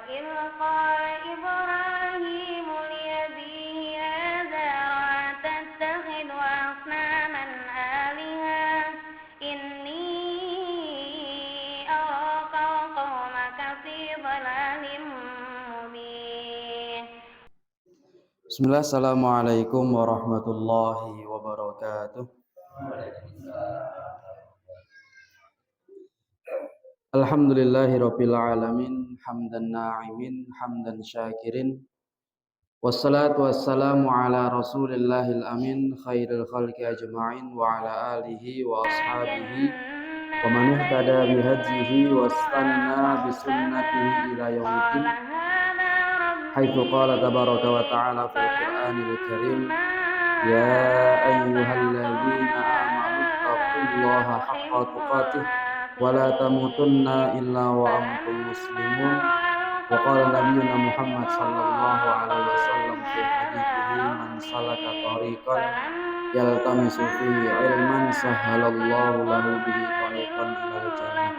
إذ قال إبراهيم لأبيه آزر أتتخذ أصناما آلهة إني أراك وقومك في ضلال مبين. Bismillah, assalamualaikum warahmatullahi wabarakatuh. Alhamdulillahirabbil alamin, hamdan na'imin, hamdan syakirin. Wassalatu wassalamu ala Rasulillahil amin, khairil khalqi ajma'in wa ala alihi wa ashabihi wa man ihtada bihadyihi wastanna bisunnatihi ila yaumiddin. Haitsu qala tabaraka wa ta'ala fil Qur'anil Karim, ya ayyuhalladzina amanu taqullaha haqqa tuqatih wa la tamutunna illa wa antum muslimun. Wa qala nabiyyuna Muhammad sallallahu alaihi wasallam fi hadithihi, man salaka tariqan yaltamisu fihi ilman sahhalallahu lahu bihi tariqan ilal jannah.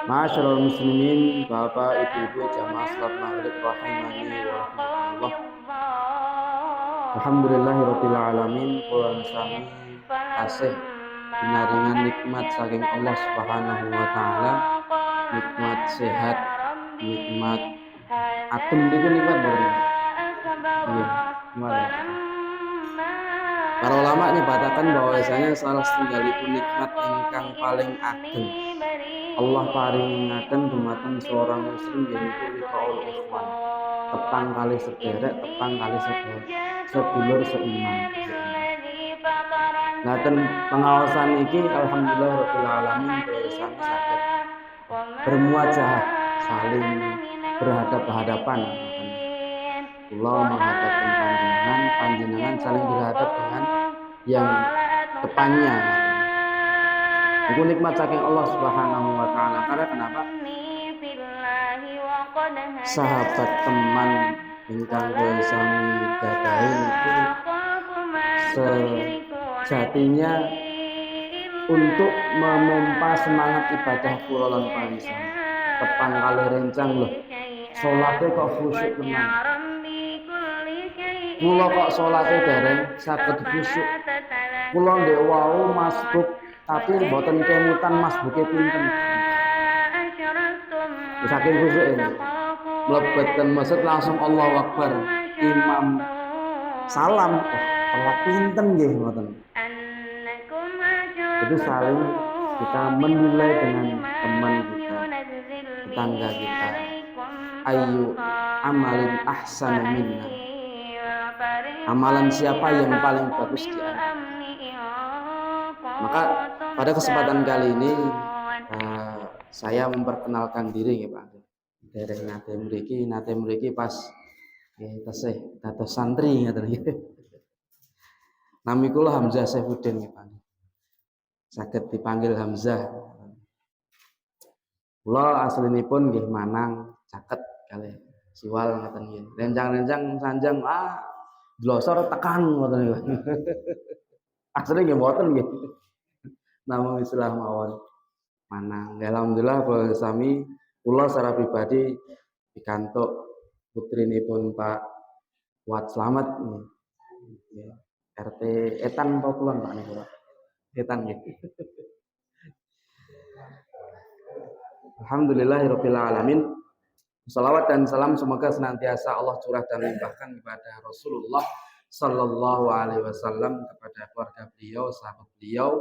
Ma'asyiral muslimin, Bapak, Ibu-ibu jamaah salat maghrib rahimani wa rahmatullah. Alhamdulillahirabbil alamin, kula sami tasih pinaringan nikmat saking Allah Subhanahu wa taala, nikmat sehat, nikmat atem niku nikmat bareng. Nggih, gimana? Para ulama nyebataken bahwasanya salah setunggalipun nikmat ingkang paling ageng Allah paringaken dumateng seorang muslim yaitu liqaul ikhwan. Tepang kali sederek, tepang kali sedulur seiman. Nah, pengawasan iki alhamdulillahirabbil alamin bersami saged bermuajah, saling berhadap-hadapan. Kula menghadap panjenengan, panjenengan saling berhadap dengan yang depannya. Itu nikmat saking Allah Subhanahu wa taala. Karena kenapa? Sahabat teman ingkang kula sami gadahi itu sejatinya untuk memompa semangat ibadah kula lan parisan. Tepang kali rencang loh. Salate kok khusyuk tenan. Kula kok salate dereng saged khusyuk. Kula ndek wau masbuk tapi mboten kemutan masbuke pinten. Saking khusyuk ini. Mlebeten masjid langsung Allahu Akbar. Imam salam, telat pinten nggih ngoten. Itu saling kita menilai dengan teman kita, tetangga kita. Ayu amalin ahsanu minna. Amalan siapa yang paling bagus di antara. Maka pada kesempatan kali ini saya memperkenalkan diri ya Pak. Dereng nate mriki pas tesih dados santri ngaten nggih. Nami kula Hamzah Saifuddin nggih Pak. Saged dipanggil Hamzah. Kula aslinipun nggih Manang, caket kalih Siwal ngaten nggih. Rencang-rencang sanjang glosor tekan ngoten nggih. Asline nggih mboten nggih. Namung istilah mawon. Manang. Alhamdulillah kula sami kula secara pribadi pikantuk putrinipun Pak Wat Slamet nggih. RT Etan apa kulon Pak niku Pak? Etan nggih. Alhamdulillahirabbil alamin. Shalawat dan salam semoga senantiasa Allah curah dan limpahkan kepada Rasulullah sallallahu alaihi wasallam, kepada keluarga beliau, sahabat beliau,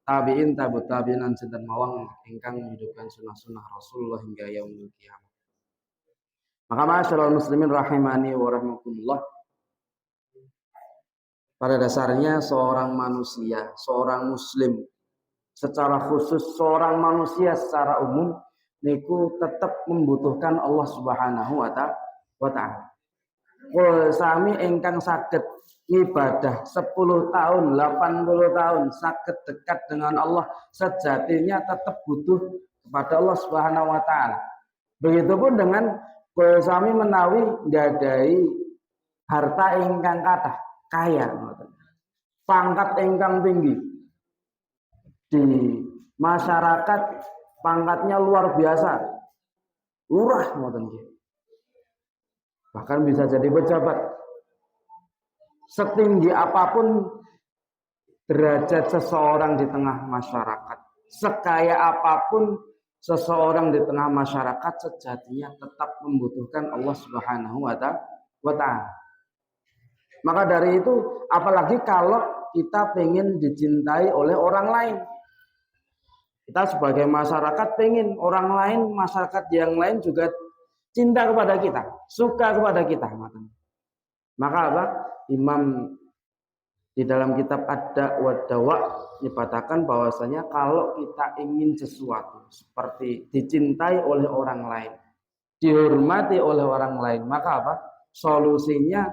tabi'in, tabi'ut tabi'in lan sinten mawon ingkang menghidupkan sunah-sunah Rasulullah hingga yaumul kiamat. Maka ma'asyiral muslimin rahimani wa rahmatullah. Pada dasarnya seorang manusia, seorang muslim, secara khusus seorang manusia secara umum niku tetap membutuhkan Allah Subhanahu wa taala. Kul sami ingkang saged ibadah 10 tahun, 80 tahun saged dekat dengan Allah, sejatinya tetap butuh kepada Allah Subhanahu wa taala. Begitupun dengan kul sami menawi nggadahi harta ingkang kathah, kaya, pangkat ingkang tinggi di masyarakat, pangkatnya luar biasa, lurah ngoten nggih. Bahkan bisa jadi pejabat. Setinggi apapun derajat seseorang di tengah masyarakat, sekaya apapun seseorang di tengah masyarakat, sejatinya tetap membutuhkan Allah Subhanahu wa Ta'ala. Maka dari itu, apalagi kalau kita pengen dicintai oleh orang lain. Kita sebagai masyarakat pengen orang lain, masyarakat yang lain juga cinta kepada kita, suka kepada kita. Maka apa? Imam di dalam kitab Ad-Da' wa Dawa nyebatakan bahwasanya kalau kita ingin sesuatu seperti dicintai oleh orang lain, dihormati oleh orang lain, maka apa? Solusinya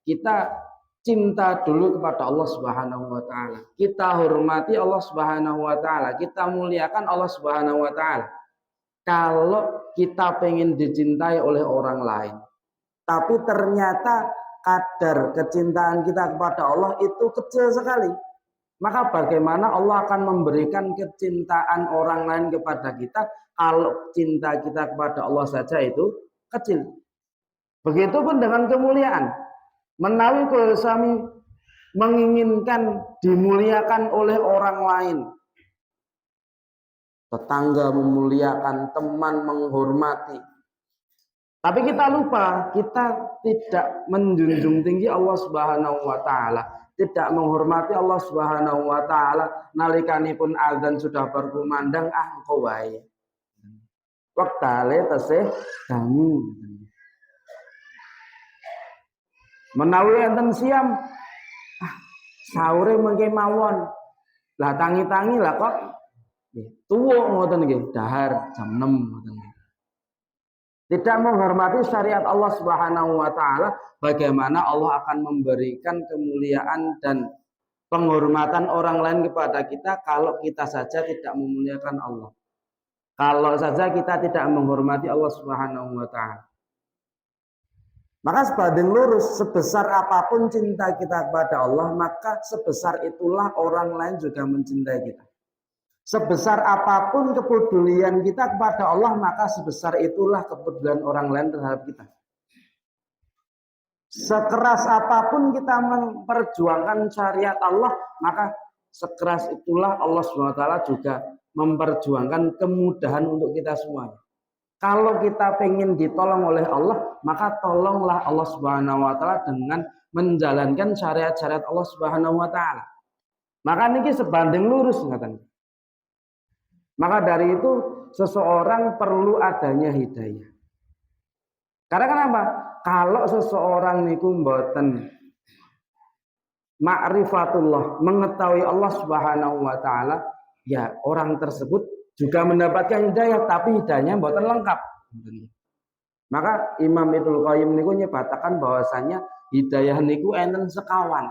kita cinta dulu kepada Allah Subhanahu wa Ta'ala. Kita hormati Allah Subhanahu wa Ta'ala, kita muliakan Allah Subhanahu wa Ta'ala. Kalau kita pengen dicintai oleh orang lain, tapi ternyata kadar kecintaan kita kepada Allah itu kecil sekali, maka bagaimana Allah akan memberikan kecintaan orang lain kepada kita kalau cinta kita kepada Allah saja itu kecil? Begitupun dengan kemuliaan. Menawi kalau kami menginginkan dimuliakan oleh orang lain, tetangga memuliakan, teman menghormati, tapi kita lupa, kita tidak menjunjung tinggi Allah Subhanahu wa Ta'ala, tidak menghormati Allah Subhanahu wa Ta'ala. Nalikanipun azan sudah berkumandang, engko wae wektale tesih dangu. Menawi enten siam, sahure mengke mawon. Lah tangi-tangi lah kok tuwuk ngoten nggih, dahar jam 6 ngoten nggih. Tidak menghormati syariat Allah Subhanahu wa Ta'ala, bagaimana Allah akan memberikan kemuliaan dan penghormatan orang lain kepada kita kalau kita saja tidak memuliakan Allah. Kalau saja kita tidak menghormati Allah Subhanahu wa Ta'ala. Maka sebanding lurus, sebesar apapun cinta kita kepada Allah, maka sebesar itulah orang lain juga mencintai kita. Sebesar apapun kepedulian kita kepada Allah, maka sebesar itulah kepedulian orang lain terhadap kita. Sekeras apapun kita memperjuangkan syariat Allah, maka sekeras itulah Allah SWT juga memperjuangkan kemudahan untuk kita semuanya. Kalau kita pengen ditolong oleh Allah, maka tolonglah Allah Subhanahu wa Ta'ala dengan menjalankan syariat-syariat Allah Subhanahu wa Ta'ala. Maka ini sebanding lurus katanya. Maka dari itu seseorang perlu adanya hidayah. Karena kenapa? Kalau seseorang niku mboten ma'rifatullah, mengetahui Allah Subhanahu wa Ta'ala, ya orang tersebut juga mendapatkan hidayah, tapi hidayahnya mboten lengkap. Maka Imam Ibnu Qayyim niku nyebatakan bahwasanya hidayah niku enten sekawan.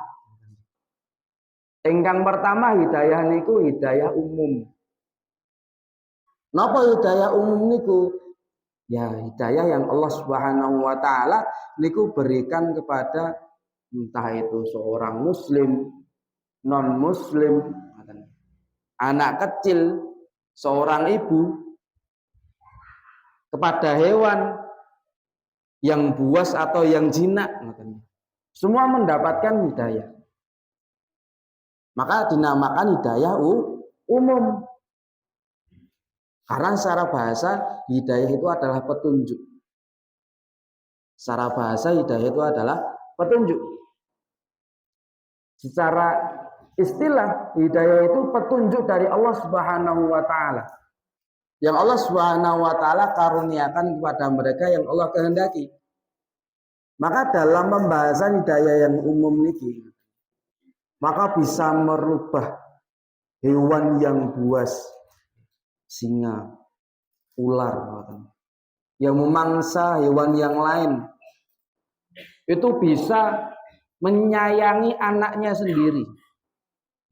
Ingkang pertama hidayah niku hidayah umum. Napa hidayah umum niku? Ya hidayah yang Allah Subhanahu wa Ta'ala niku berikan kepada entah itu seorang muslim, non muslim, anak kecil, seorang ibu, kepada hewan yang buas atau yang jinak, semua mendapatkan hidayah. Maka dinamakan hidayah umum. Karena secara bahasa hidayah itu adalah petunjuk. Secara bahasa hidayah itu adalah petunjuk. Secara istilah hidayah itu petunjuk dari Allah Subhanahu wa Ta'ala, yang Allah Subhanahu wa Ta'ala karuniakan kepada mereka yang Allah kehendaki. Maka dalam pembahasan hidayah yang umum niki, maka bisa merubah hewan yang buas, singa, ular, yang memangsa hewan yang lain, itu bisa menyayangi anaknya sendiri,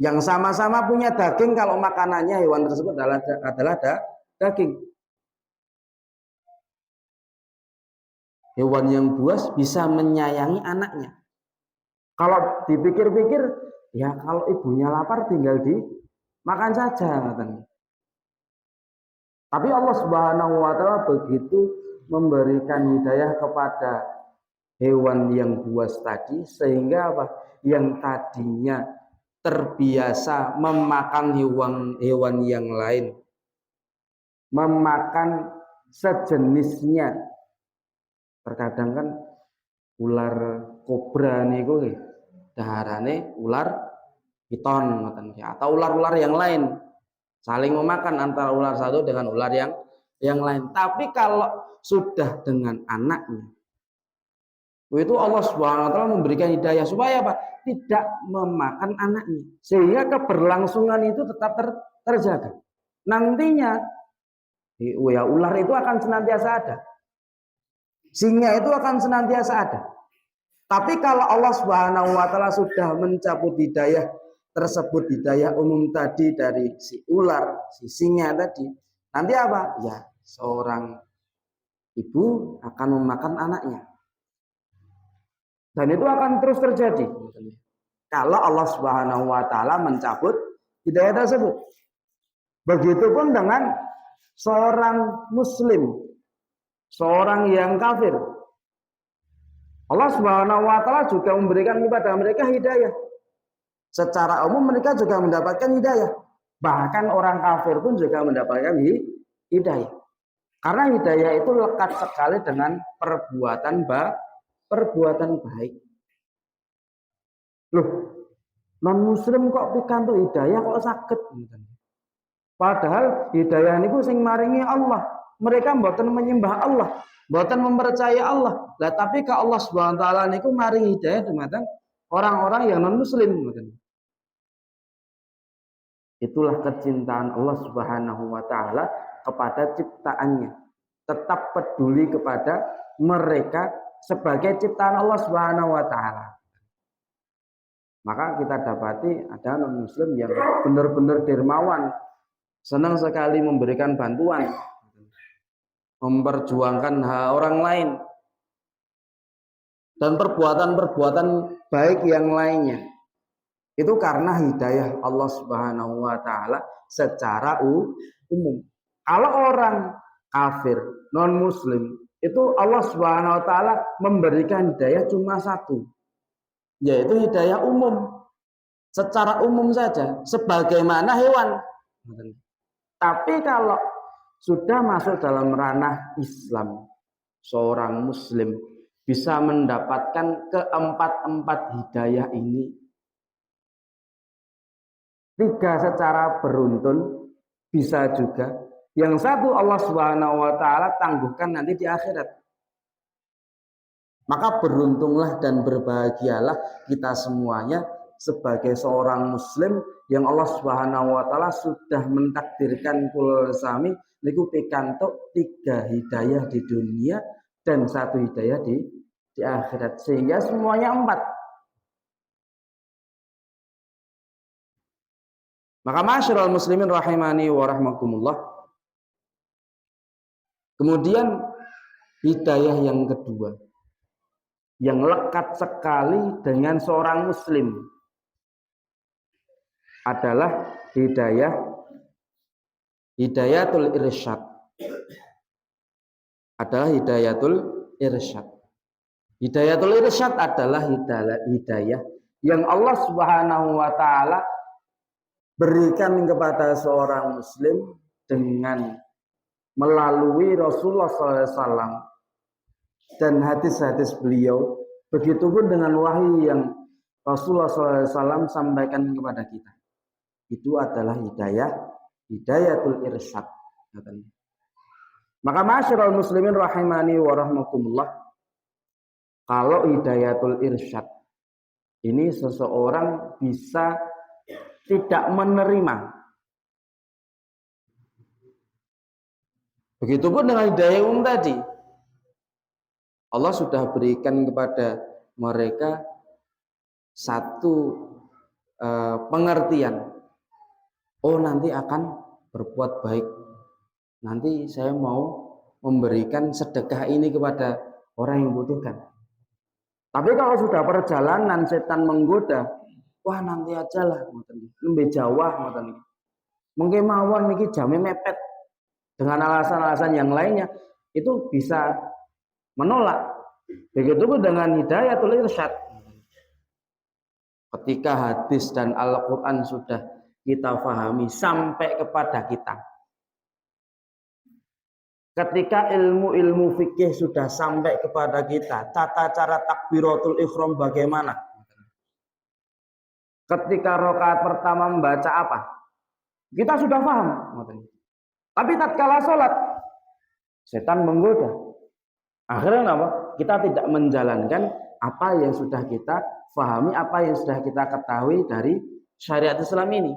yang sama-sama punya daging. Kalau makanannya hewan tersebut adalah daging. Hewan yang buas bisa menyayangi anaknya. Kalau dipikir-pikir, ya kalau ibunya lapar tinggal dimakan saja. Tapi Allah Subhanahu wa Ta'ala begitu memberikan hidayah kepada hewan yang buas tadi, sehingga apa? Yang tadinya terbiasa memakan hewan yang lain, memakan sejenisnya. Terkadang kan ular kobra niku daharane ular piton atau ular-ular yang lain, saling memakan antara ular satu dengan ular yang lain. Tapi kalau sudah dengan anaknya, itu Allah Subhanahu wa taala memberikan hidayah supaya apa? Tidak memakan anaknya, sehingga keberlangsungan itu tetap terjaga. Nantinya ya ular itu akan senantiasa ada, singa itu akan senantiasa ada. Tapi kalau Allah Subhanahu wa taala sudah mencabut hidayah tersebut, hidayah umum tadi dari si ular, si singa tadi, nanti apa? Ya, seorang ibu akan memakan anaknya. Dan itu akan terus terjadi kalau Allah Subhanahu wa taala mencabut hidayah tersebut. Begitupun dengan seorang muslim, seorang yang kafir. Allah Subhanahu wa taala juga memberikan kepada mereka hidayah. Secara umum mereka juga mendapatkan hidayah. Bahkan orang kafir pun juga mendapatkan hidayah. Karena hidayah itu lekat sekali dengan perbuatan baik. Loh, non muslim kok pikantuk hidayah kok sakit? Padahal hidayah niku sing maringi Allah. Mereka mboten menyembah Allah, mboten mempercayai Allah. Lah tapi ka Allah Subhanahu wa taala niku maringi hidayah dumateng orang-orang yang non muslim. Itulah kecintaan Allah Subhanahu wa taala kepada ciptaannya. Tetap peduli kepada mereka sebagai ciptaan Allah Subhanahu wa taala. Maka kita dapati ada non muslim yang benar-benar dermawan, senang sekali memberikan bantuan, memperjuangkan hak orang lain, dan perbuatan-perbuatan baik yang lainnya. Itu karena hidayah Allah Subhanahu wa taala secara umum. Kalau orang kafir, non muslim, itu Allah Subhanahu wa taala memberikan hidayah cuma satu, yaitu hidayah umum. Secara umum saja, sebagaimana hewan. Tapi kalau sudah masuk dalam ranah Islam, seorang muslim bisa mendapatkan keempat-empat hidayah ini. 3 secara beruntun, bisa juga. Yang satu Allah Subhanahu wa taala tangguhkan nanti di akhirat. Maka beruntunglah dan berbahagialah kita semuanya sebagai seorang muslim yang Allah Subhanahu wa taala sudah mentakdirkan kula sami niku pikantuk 3 hidayah di dunia dan 1 hidayah di akhirat, sehingga semuanya 4. Maka masyarul muslimin rahimani wa rahmakumullah. Kemudian hidayah yang kedua yang lekat sekali dengan seorang muslim adalah hidayatul irsyad. Hidayatul irsyad adalah hidayah yang Allah Subhanahu wa taala berikan kepada seorang muslim dengan melalui Rasulullah SAW dan hadis-hadis beliau. Begitupun dengan wahyu yang Rasulullah SAW sampaikan kepada kita. Itu adalah hidayatul irsyad. Maka masyarul muslimin rahimani wa rahmakumullah, kalau hidayatul irsyad ini seseorang bisa tidak menerima. Begitupun dengan hidayah umum tadi. Allah sudah berikan kepada mereka satu pengertian. Oh, nanti akan berbuat baik. Nanti saya mau memberikan sedekah ini kepada orang yang membutuhkan. Tapi kalau sudah perjalanan setan menggoda, wah nanti aja lah, lebih jauh, mungkin mawon niki jame mepet dengan alasan-alasan yang lainnya. itu bisa menolak. Begitupun dengan hidayatul irsyad. Ketika hadis dan Al-Quran sudah kita fahami sampai kepada kita. Ketika ilmu-ilmu fikih sudah sampai kepada kita, tata cara takbiratul ihram bagaimana? Ketika rakaat pertama membaca apa? Kita sudah paham. Tapi tatkala sholat, setan menggoda. Akhirnya apa? Kita tidak menjalankan apa yang sudah kita fahami, apa yang sudah kita ketahui dari syariat Islam ini.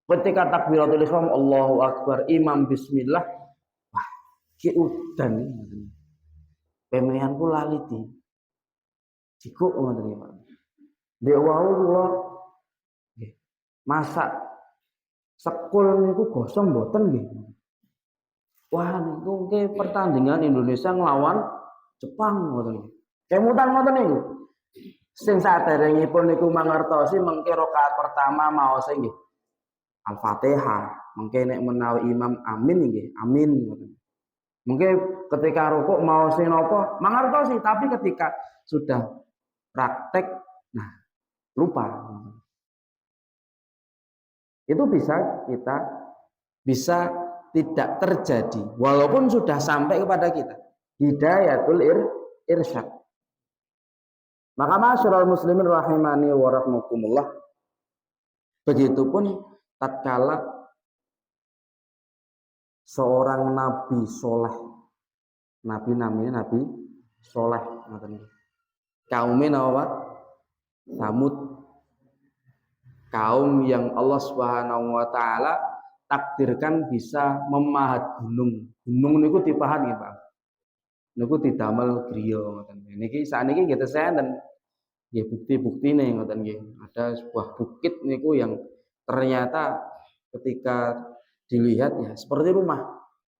Ketika takbiratul ihram, Allahu Akbar, imam bismillah, wah, ki udan. Pemilihanku lali di. Jiko ngoten iki, Pak. Dia Allah. Masak sekul niku gosong mboten nggih. Wah, niku pertandingan Indonesia nglawan Jepang ngoten iki. Kemutan ngoten niku. Sing saderengipun niku mangertosi mengke rakaat pertama maos nggih Al-Fatihah, mengke nek menawi imam amin nggih, amin ngoten. Mengke ketika rukuk maos napa mangertosi, tapi ketika sudah praktek nah lupa. Itu bisa tidak terjadi walaupun sudah sampai kepada kita hidayatul irsyad. Maka masyarul muslimin rahimani wa rahmakumullah, begitupun tatkala seorang nabi soleh, nabi namanya nabi soleh, kaumnya apa? Samud, kaum yang Allah Subhanahu wa taala takdirkan bisa memahat gunung. Gunung niku dipahat nggih, Pak. Niku didamel griya ngoten. Niki sakniki nggih tesenten nggih bukti-buktine ngoten nggih. Ada sebuah bukit niku yang ternyata ketika dilihat ya seperti rumah.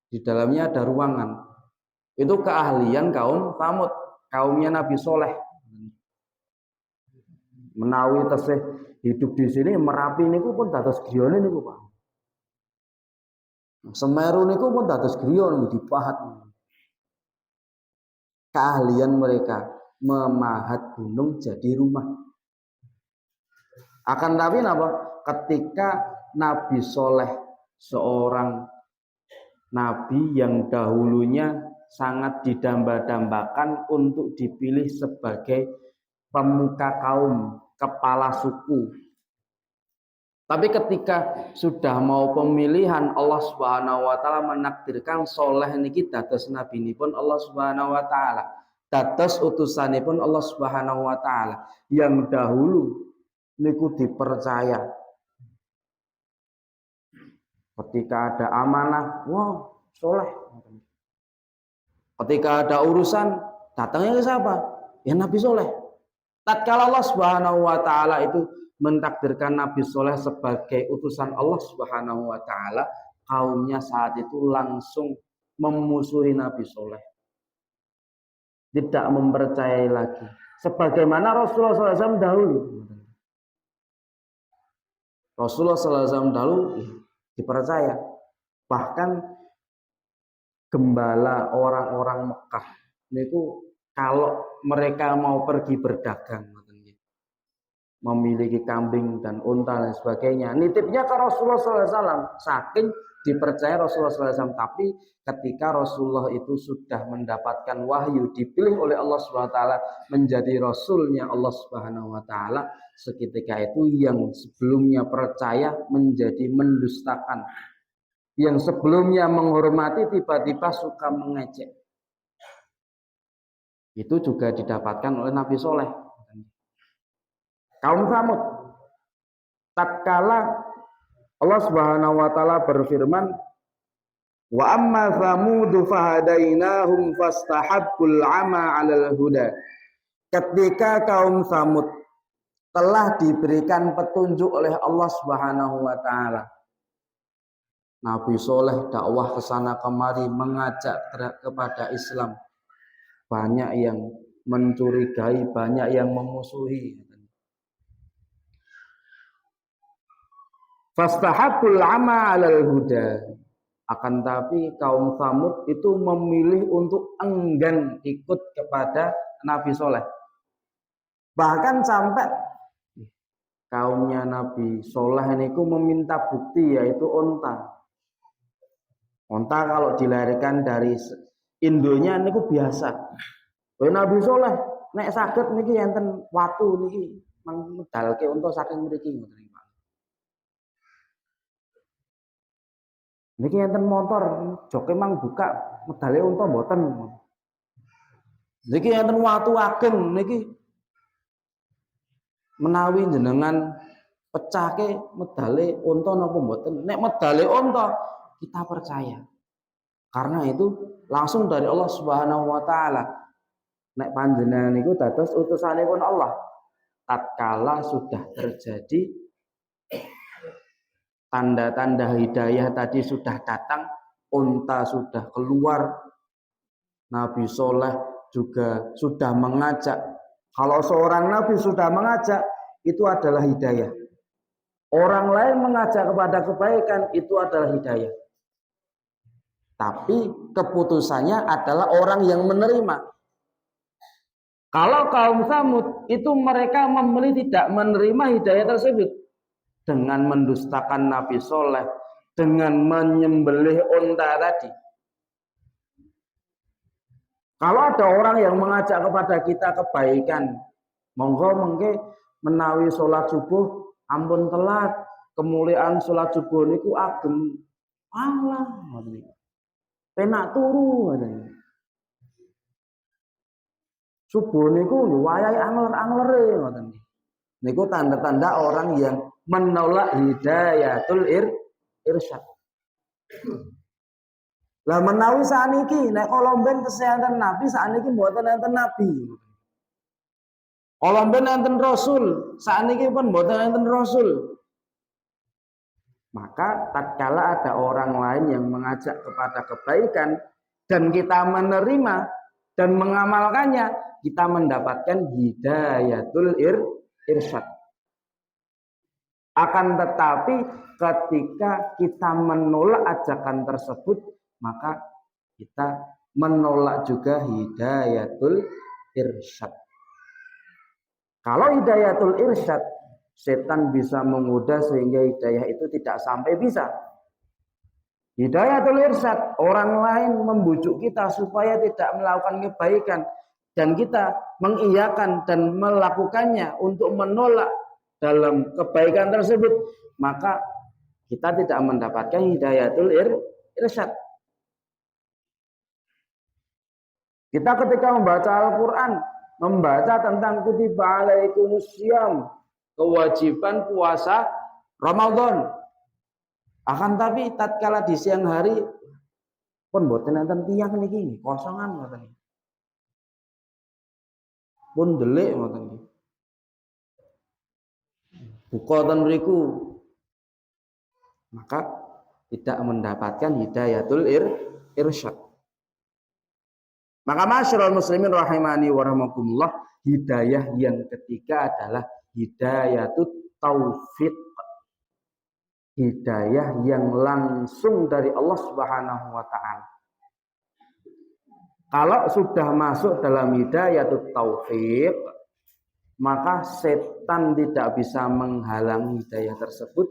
Di dalamnya ada ruangan. Itu keahlian kaum Samud, kaumnya Nabi Soleh. Menawi tesih hidup di sini Merapi niku pun dados griyane niku, Pak. Semeru niku pun dados griya niku dipahat. Keahlian mereka memahat gunung jadi rumah. Akan tapi apa? Ketika Nabi Soleh, seorang nabi yang dahulunya sangat didamba-dambakan untuk dipilih sebagai pemuka kaum, kepala suku. Tapi ketika sudah mau pemilihan, Allah Subhanahu wa taala menakdirkan soleh niki dados nabinipun Allah Subhanahu wa taala, dados utusanipun Allah Subhanahu wa taala. Yang dahulu niku dipercaya. Ketika ada amanah, wow, soleh. Ketika ada urusan, datangnya ke siapa? Ya Nabi Soleh. Tatkala Allah Subhanahu wa taala itu mentakdirkan Nabi Soleh sebagai utusan Allah Subhanahu wa taala, kaumnya saat itu langsung memusuhi Nabi Soleh. Tidak mempercayai lagi. Sebagaimana Rasulullah SAW dahulu. Rasulullah SAW dahulu dipercaya. Bahkan gembala orang-orang Mekah niku kalau mereka mau pergi berdagang, memiliki kambing dan unta dan sebagainya, nitipnya ke Rasulullah SAW. Saking dipercaya Rasulullah SAW. Tapi ketika Rasulullah itu sudah mendapatkan wahyu, dipilih oleh Allah SWT menjadi Rasulnya Allah SWT, seketika itu yang sebelumnya percaya menjadi mendustakan. Yang sebelumnya menghormati tiba-tiba suka mengejek. Itu juga didapatkan oleh Nabi Soleh. Kaum Samud, tatkala Allah Subhanahu wa taala berfirman, wa amma Samudu fahadainahum fastahabbul 'ama 'alal huda. Ketika kaum Samud telah diberikan petunjuk oleh Allah Subhanahu wa taala, Nabi Soleh dakwah ke sana kemari mengajak kepada Islam. Banyak yang mencurigai, banyak yang memusuhi. Fastahabbul 'ama 'alal huda. Akan tapi kaum Tsamud itu memilih untuk enggan ikut kepada Nabi Soleh. Bahkan sampai kaumnya Nabi Soleh ini meminta bukti yaitu onta. Onta kalau dilarikan dari indonya ini biasa. Nabi Soleh nek saged niki enten watu niki medalke unta saking mriki ngoten. Niki enten motor, joke mang buka medale unta mboten. Niki enten watu ageng niki menawi jenengan pecahke medale unta napa mboten. Nek medale unta kita percaya. Karena itu langsung dari Allah Subhanahu wa taala. Nek panjenengan niku dados utusanipun Allah. Tatkala sudah terjadi tanda-tanda hidayah tadi sudah datang, unta sudah keluar, Nabi Soleh juga sudah mengajak. Kalau seorang Nabi sudah mengajak, itu adalah hidayah. Orang lain mengajak kepada kebaikan, itu adalah hidayah. Tapi keputusannya adalah orang yang menerima. Kalau kaum Tsamud itu mereka memilih tidak menerima hidayah tersebut. Dengan mendustakan Nabi Soleh, dengan menyembelih unta tadi. Kalau ada orang yang mengajak kepada kita kebaikan, monggo mengke menawi sholat subuh ampun telat, kemuliaan sholat subuh niku ageng. Allah, penak turu katanya. Subuh niku wayahe angler-anglere ngoten. Niku tanda-tanda orang yang menolak hidayatul irsyad. Lah menawi saniki nek kolomben kesehatan Nabi saniki mboten enten Nabi. Kolomben enten Rasul, saniki pun mboten enten Rasul. Maka tatkala ada orang lain yang mengajak kepada kebaikan dan kita menerima dan mengamalkannya, kita mendapatkan hidayatul irsyad. Akan tetapi ketika kita menolak ajakan tersebut, maka kita menolak juga hidayatul irsyad. Kalau hidayatul irsyad, setan bisa menggoda sehingga hidayah itu tidak sampai bisa. Hidayatul irsyad, orang lain membujuk kita supaya tidak melakukan kebaikan dan kita mengiyakan dan melakukannya untuk menolak dalam kebaikan tersebut, maka kita tidak mendapatkan hidayatul irsyad. Kita ketika membaca Al-Quran, membaca tentang kutiba alaikumussyam, kewajiban puasa Ramadan. Akan tapi tatkala di siang hari pun mboten enten tiyang niki kosongan ngoten. Pun delik ngoten. Buka ten mriku, maka tidak mendapatkan hidayatul irsyad. Maka masyarul muslimin rahimani wa rahmakumullah, hidayah yang ketiga adalah hidayatut taufik. Hidayah yang langsung dari Allah Subhanahu wa taala. Kalau sudah masuk dalam hidayatut taufik, maka setan tidak bisa menghalangi hidayah tersebut,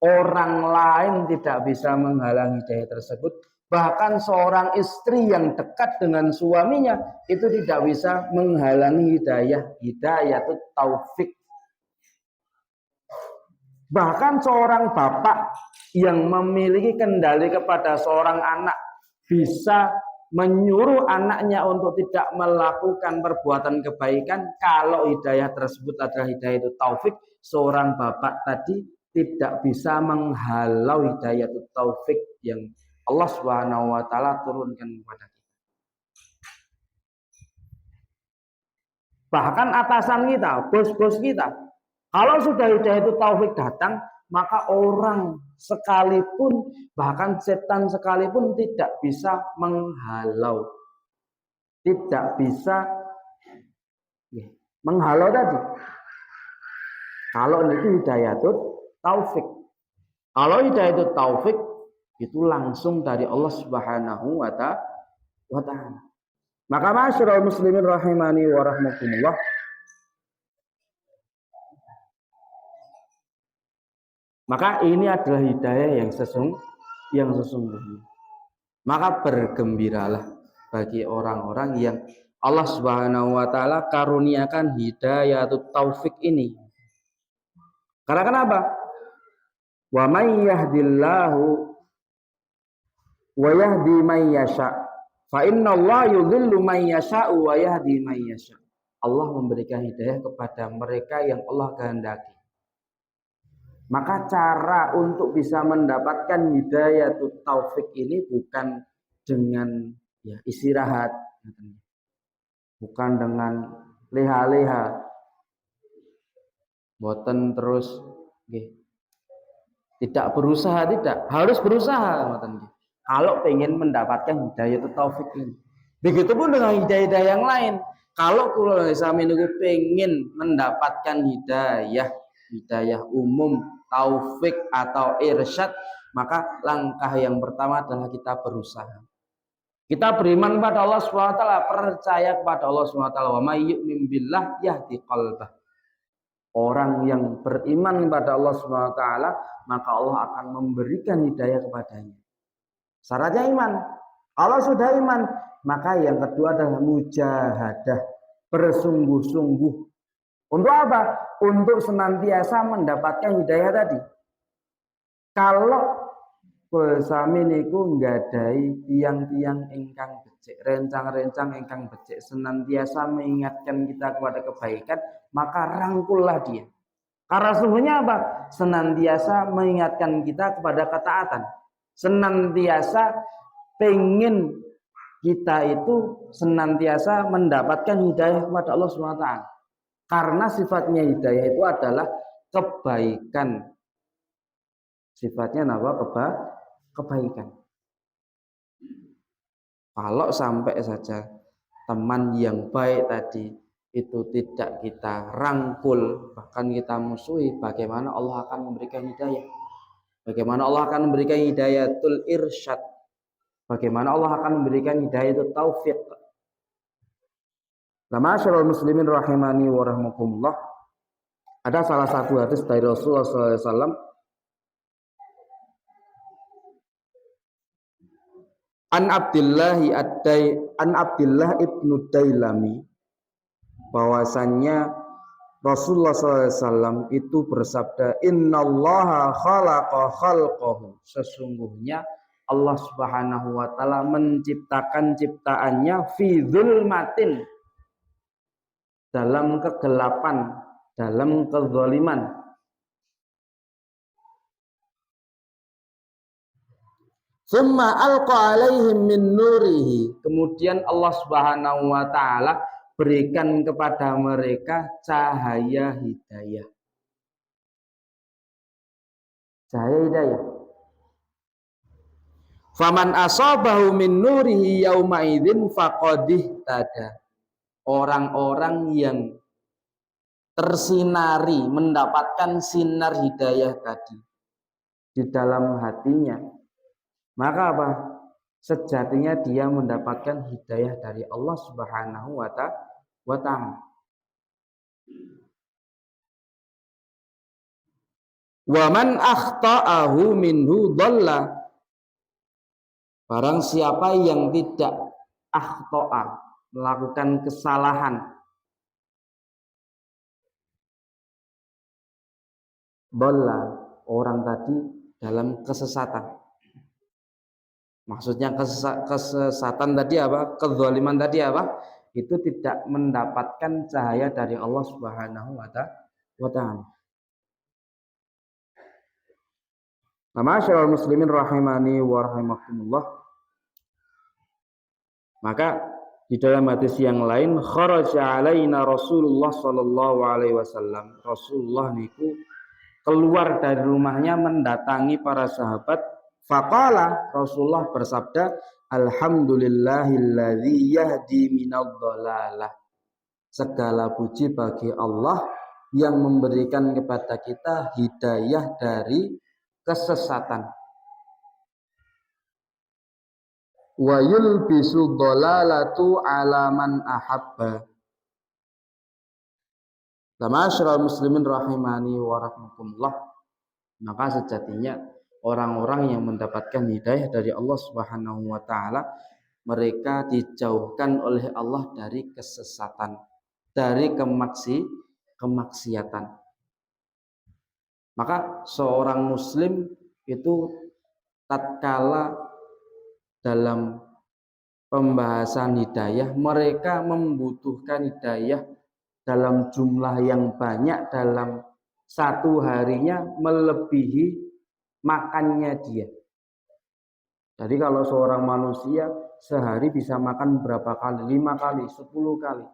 orang lain tidak bisa menghalangi hidayah tersebut, bahkan seorang istri yang dekat dengan suaminya itu tidak bisa menghalangi hidayatut taufik. Bahkan seorang bapak yang memiliki kendali kepada seorang anak bisa menyuruh anaknya untuk tidak melakukan perbuatan kebaikan kalau hidayah tersebut adalah hidayah itu taufik. Seorang bapak tadi tidak bisa menghalau hidayah itu taufik yang Allah Subhanahu wa taala turunkan kepada kita. Bahkan atasan kita, bos-bos kita, kalau sudah hidayah itu taufik datang, maka orang sekalipun, bahkan setan sekalipun tidak bisa menghalau. Tidak bisa menghalau tadi. Kalau itu hidayatut taufik. Kalau hidayatut taufik, Itu langsung dari Allah Subhanahu wa ta'ala. Maka masyarul muslimin rahimani wa rahmatullah, maka ini adalah hidayah yang sesungguhnya. Maka bergembiralah bagi orang-orang yang Allah Subhanahu wa taala karuniakan hidayah atau taufik ini. Karena kenapa? Wa may yahdillahu wa yahdi may yasha. Fa innallaha yudhillu may yasha'u wa yahdi may yasha. Allah memberikan hidayah kepada mereka yang Allah kehendaki. Maka cara untuk bisa mendapatkan hidayah atau taufik ini bukan dengan istirahat, bukan dengan leha-leha, boten terus tidak berusaha, tidak harus berusaha. Kalau pengen mendapatkan hidayah atau taufik ini, begitupun dengan hidayah yang lain. Kalau kula sami niku pengen mendapatkan hidayah umum, taufik atau irsyad, maka langkah yang pertama adalah kita berusaha. Kita beriman pada Allah SWT, percaya kepada Allah SWT. Wa may yu'min billah yahdi qalbah. Orang yang beriman pada Allah SWT, maka Allah akan memberikan hidayah kepadanya. Syaratnya iman. Kalau sudah iman, maka yang kedua adalah mujahadah, bersungguh-sungguh. Untuk apa? Untuk senantiasa mendapatkan hidayah tadi. Kalau sami niku nggadai tiang-tiang ingkang becik, rencang-rencang ingkang becik, senantiasa mengingatkan kita kepada kebaikan, maka rangkullah dia. Karena sesungguhnya apa? Senantiasa mengingatkan kita kepada ketaatan. Senantiasa pengen kita itu senantiasa mendapatkan hidayah kepada Allah SWT. Karena sifatnya hidayah itu adalah kebaikan. Sifatnya apa? Kebaikan. Kalau sampai saja teman yang baik tadi itu tidak kita rangkul, bahkan kita musuhi, bagaimana Allah akan memberikan hidayah? Bagaimana Allah akan memberikan hidayatul irsyad? Bagaimana Allah akan memberikan hidayatul taufik? Nah, masyarul muslimin rahimani wa rahmakumullah, ada salah satu hadis dari Rasulullah SAW. An Abdillah ibnu Dailami, bahwasannya Rasulullah SAW itu bersabda, Innallaha khalaqa khalqahu. Sesungguhnya Allah Subhanahu wa taala menciptakan ciptaannya fi dzulmatin, dalam kegelapan, dalam kezaliman. Summa alqa alaihim min nurihi. Kemudian Allah Subhanahu wa taala berikan kepada mereka cahaya hidayah. Cahaya hidayah. Faman asabahu min nurihi yauma idzin faqadih tada. Orang-orang yang tersinari, mendapatkan sinar hidayah tadi di dalam hatinya, maka apa? Sejatinya dia mendapatkan hidayah dari Allah Subhanahu wa ta'ala. Wa man akhta'ahu minhu dhalla. Barang siapa yang tidak akhta'a, melakukan kesalahan, dhalla, orang tadi dalam kesesatan. Maksudnya kesesatan tadi apa? Kezaliman tadi apa? Itu tidak mendapatkan cahaya dari Allah Subhanahu wa ta'ala. Ma'asyiral muslimin rahimani wa rahimakumullah. Maka di dalam hadis yang lain, kharaja alaina Rasulullah sallallahu alaihi wasallam. Rasulullah niku keluar dari rumahnya mendatangi para sahabat. Faqala, Rasulullah bersabda, Alhamdulillahilladzi yahdi minadh dhalalah. Segala puji bagi Allah yang memberikan kepada kita hidayah dari kesesatan. wa yulbisu dhalalatu ala man ahabba. Ma'asyiral muslimin rahimani wa rahmatullah. Maka sejatinya orang-orang yang mendapatkan hidayah dari Allah Subhanahu wa taala, mereka dijauhkan oleh Allah dari kesesatan, dari kemaksiatan. Maka seorang muslim itu tatkala dalam pembahasan hidayah, mereka membutuhkan hidayah dalam jumlah yang banyak dalam satu harinya melebihi makannya dia. Jadi kalau seorang manusia sehari bisa makan berapa kali? 5 kali, 10 kali.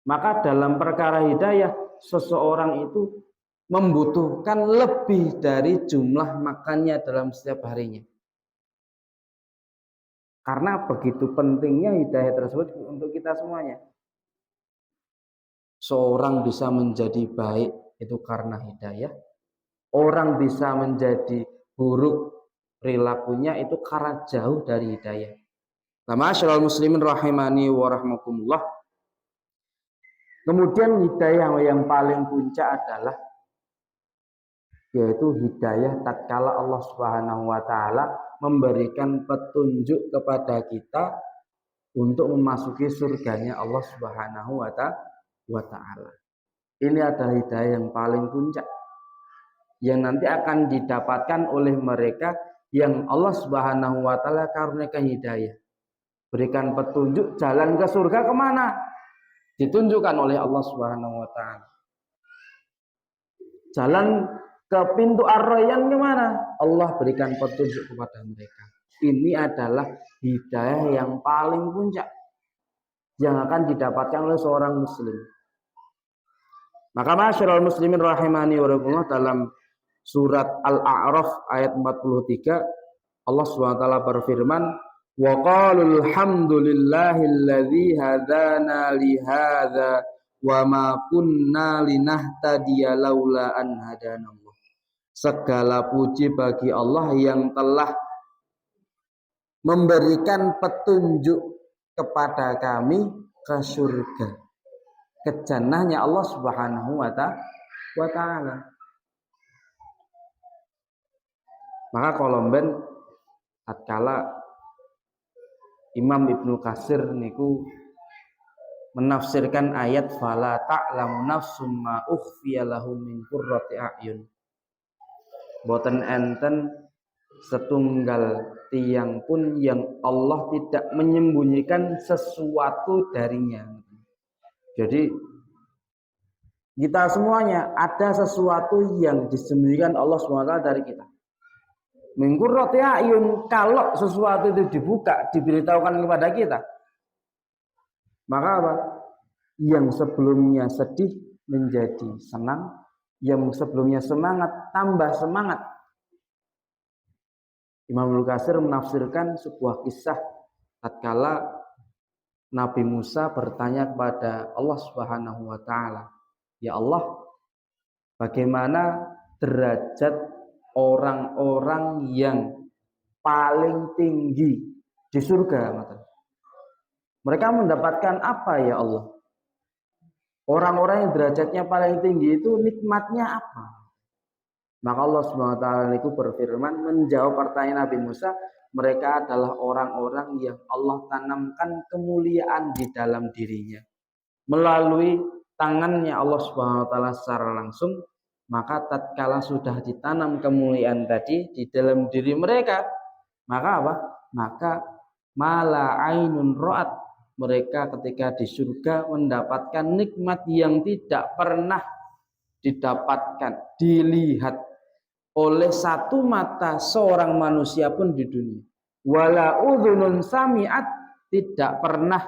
Maka dalam perkara hidayah, seseorang itu membutuhkan lebih dari jumlah makannya dalam setiap harinya. Karena begitu pentingnya hidayah tersebut untuk kita semuanya. Seorang bisa menjadi baik itu karena hidayah. Orang bisa menjadi buruk perilakunya itu karena jauh dari hidayah. Ma'asyiral muslimin rahimani wa rahmakumullah. Kemudian hidayah yang paling puncak adalah yaitu hidayah tatkala Allah Subhanahu wa taala memberikan petunjuk kepada kita untuk memasuki surganya Allah Subhanahu wa taala. Ini adalah hidayah yang paling puncak yang nanti akan didapatkan oleh mereka yang Allah Subhanahu wa taala karuniakan hidayah. Berikan petunjuk jalan ke surga kemana? Ditunjukkan oleh Allah Subhanahu wa taala. Jalan ke pintu Ar-Rayyan kemana? Allah berikan petunjuk kepada mereka. Ini adalah hidayah yang paling puncak yang akan didapatkan oleh seorang muslim. Maka ma'asyiral muslimin rahimani wa rahmatullah, dalam surat Al-A'raf ayat 43 Allah SWT berfirman, wa qalul hamdulillahilladzi hadana li hadza wa ma kunna linahtadiya laula an hadanallah. Segala puji bagi Allah yang telah memberikan petunjuk kepada kami ke surga, ke jannahnya Allah Subhanahu wa taala. Maka kolomben tatkala Imam Ibnu Katsir niku menafsirkan ayat fala ta'lamu nafsum ma ukhfiya lahum min qurrati a'yun. Boten enten setunggal tiang pun yang Allah tidak menyembunyikan sesuatu darinya. Jadi kita semuanya ada sesuatu yang disembunyikan Allah SWT dari kita. Min qurrati a'yun, kalau sesuatu itu dibuka, diberitahukan kepada kita, maka apa? Yang sebelumnya sedih menjadi senang, yang sebelumnya semangat tambah semangat. Imam Ibnu Katsir menafsirkan sebuah kisah tatkala Nabi Musa bertanya kepada Allah Subhanahu wa taala, "Ya Allah, bagaimana derajat orang-orang yang paling tinggi di surga?" Mereka mendapatkan apa ya Allah? Orang-orang yang derajatnya paling tinggi itu nikmatnya apa? Maka Allah SWT itu berfirman menjawab pertanyaan Nabi Musa, mereka adalah orang-orang yang Allah tanamkan kemuliaan di dalam dirinya. Melalui tangannya Allah SWT secara langsung, maka tatkala sudah ditanam kemuliaan tadi di dalam diri mereka, maka apa? Maka mala ainun ra'at, mereka ketika di surga mendapatkan nikmat yang tidak pernah didapatkan, dilihat oleh satu mata seorang manusia pun di dunia. Wala udhunun sami'at, tidak pernah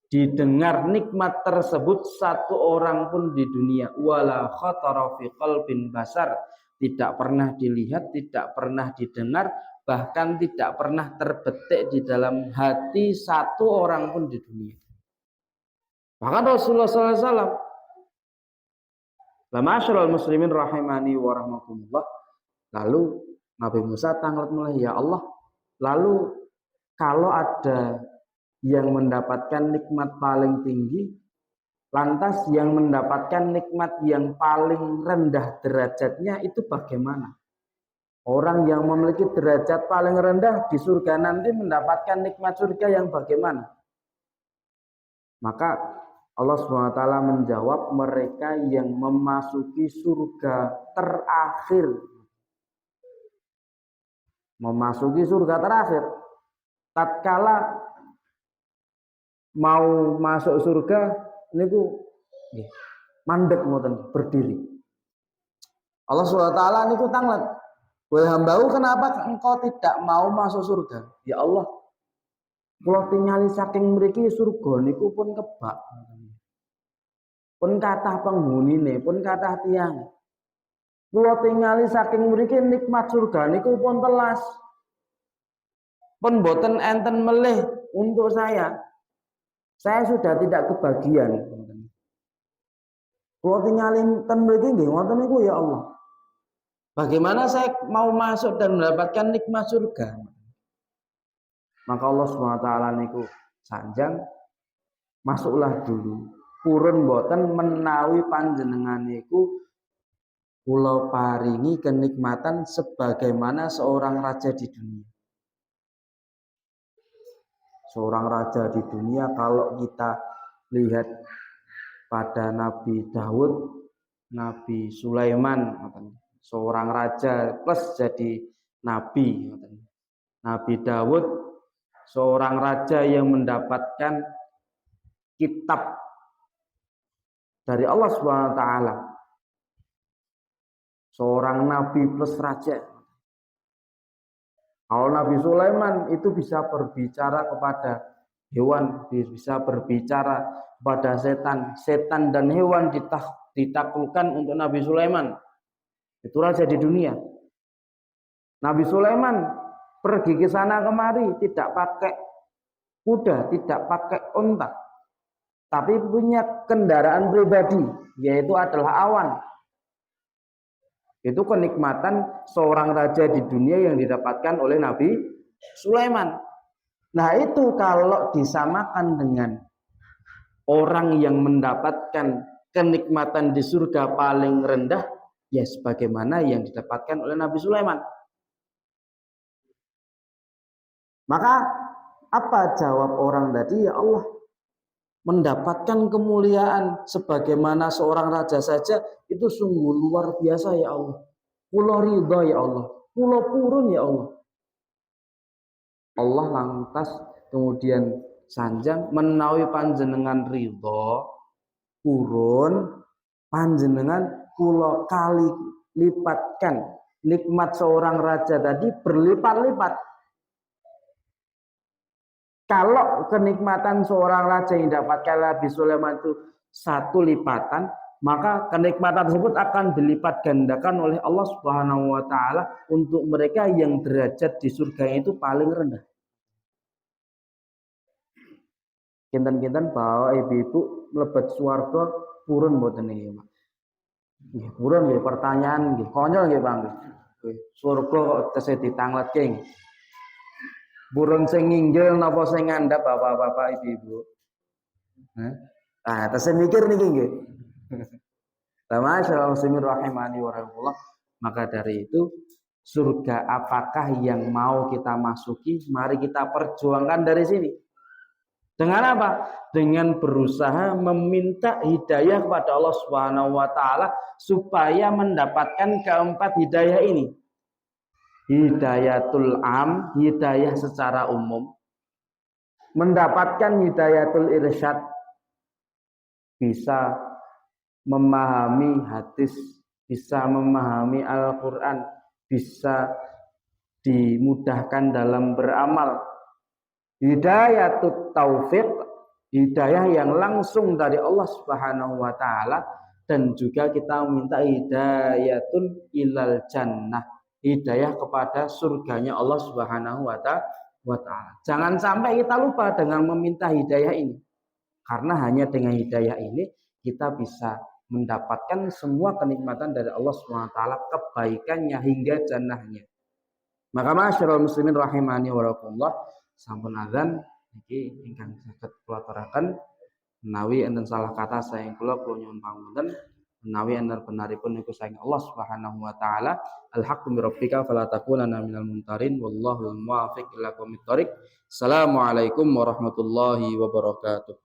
didengar nikmat tersebut satu orang pun di dunia. Wala khatara fi qalbin basar, tidak pernah dilihat, tidak pernah didengar, bahkan tidak pernah terbetik di dalam hati satu orang pun di dunia. Bahkan Rasulullah SAW, ma'asyiral muslimin rahimani wa rahmatullah, lalu Nabi Musa tanglet mulai, ya Allah, lalu kalau ada yang mendapatkan nikmat paling tinggi, lantas yang mendapatkan nikmat yang paling rendah derajatnya itu bagaimana? Orang yang memiliki derajat paling rendah di surga nanti mendapatkan nikmat surga yang bagaimana? Maka Allah SWT menjawab, mereka yang memasuki surga terakhir. Memasuki surga terakhir. Tatkala mau masuk surga, niku mandek ngoten berdiri. Allah SWT niku tanglet. Wahai hambaku, kenapa engkau tidak mau masuk surga? Ya Allah, kalau tingali saking mriki surga niku pun kebak. Pun kathah penghunine, pun kathah tiyang. Kula tingali saking mriki nikmat surga niku pun telas. Pun boten enten melih untuk saya. Saya sudah tidak kebagian. Kula tingali ten mriki nggih wonten niku ya Allah. Bagaimana saya mau masuk dan mendapatkan nikmat surga? Maka Allah SWT niku sanjang, masuklah dulu. Purun boten menawi panjenengan niku kula paringi kenikmatan sebagaimana seorang raja di dunia. Seorang raja di dunia, kalau kita lihat pada Nabi Daud, Nabi Sulaiman, seorang raja plus jadi nabi. Nabi Daud seorang raja yang mendapatkan kitab dari Allah SWT. Seorang nabi plus raja. Kalau Nabi Sulaiman itu bisa berbicara kepada hewan, bisa berbicara kepada setan. Setan dan hewan ditaklukkan untuk Nabi Sulaiman. Itu raja di dunia. Nabi Sulaiman pergi ke sana kemari tidak pakai kuda, tidak pakai unta, tapi punya kendaraan pribadi, yaitu adalah awan. Itu kenikmatan seorang raja di dunia yang didapatkan oleh Nabi Sulaiman. Nah, itu kalau disamakan dengan orang yang mendapatkan kenikmatan di surga paling rendah, ya sebagaimana yang didapatkan oleh Nabi Sulaiman. Maka apa jawab orang tadi? Ya Allah, mendapatkan kemuliaan sebagaimana seorang raja saja itu sungguh luar biasa ya Allah. Kula ridha ya Allah, kula purun ya Allah. Allah lantas kemudian sanjang, menawi panjenengan ridha purun, panjenengan kula kali lipatkan nikmat seorang raja tadi berlipat-lipat. Kalau kenikmatan seorang raja yang didapatkan Nabi Sulaiman itu 1 lipatan, maka kenikmatan tersebut akan dilipat gandakan oleh Allah Subhanahu wa taala untuk mereka yang derajat di surga itu paling rendah. Kinten-kinten bahwa ibu-ibu mlebet swarga purun mboten niki, Pak. Nggih, purun nggih, pertanyaan nggih, konyol nggih, Pak. Surga kok tesih ditangletke nggih. Burung sing nginggil napa sing ngandhap bapak-bapak ibu-ibu. Tesih mikir niki nggih. Masyaallah muslimin rahimani wa rahimakumullah. Maka dari itu surga apakah yang mau kita masuki? Mari kita perjuangkan dari sini. Dengan apa? Dengan berusaha meminta hidayah kepada Allah Subhanahu wa taala supaya mendapatkan keempat hidayah ini. Hidayatul am, hidayah secara umum. Mendapatkan hidayatul irsyad, bisa memahami hadis, bisa memahami Al-Quran, bisa dimudahkan dalam beramal. Hidayatul taufiq, hidayah yang langsung dari Allah Subhanahu wa taala, dan juga kita minta hidayatun ilal jannah, hidayah kepada surganya Allah Subhanahu wa taala. Jangan sampai kita lupa dengan meminta hidayah ini. Karena hanya dengan hidayah ini kita bisa mendapatkan semua kenikmatan dari Allah Subhanahu wa taala, kebaikannya hingga jannahnya. Maka masyaallah muslimin rahimani wa rahimakumullah, sampun azan niki ingkang saged kula aturaken menawi enten salah kata saking kula nyuwun pangapunten menawi enten benaripun niku saking Allah Subhanahu wa taala. Al-haqqu mir rabbika fala takunanna minal mumtarin wallahu muwaffiq ila aqwamit thoriq. Assalamualaikum warahmatullahi wabarakatuh.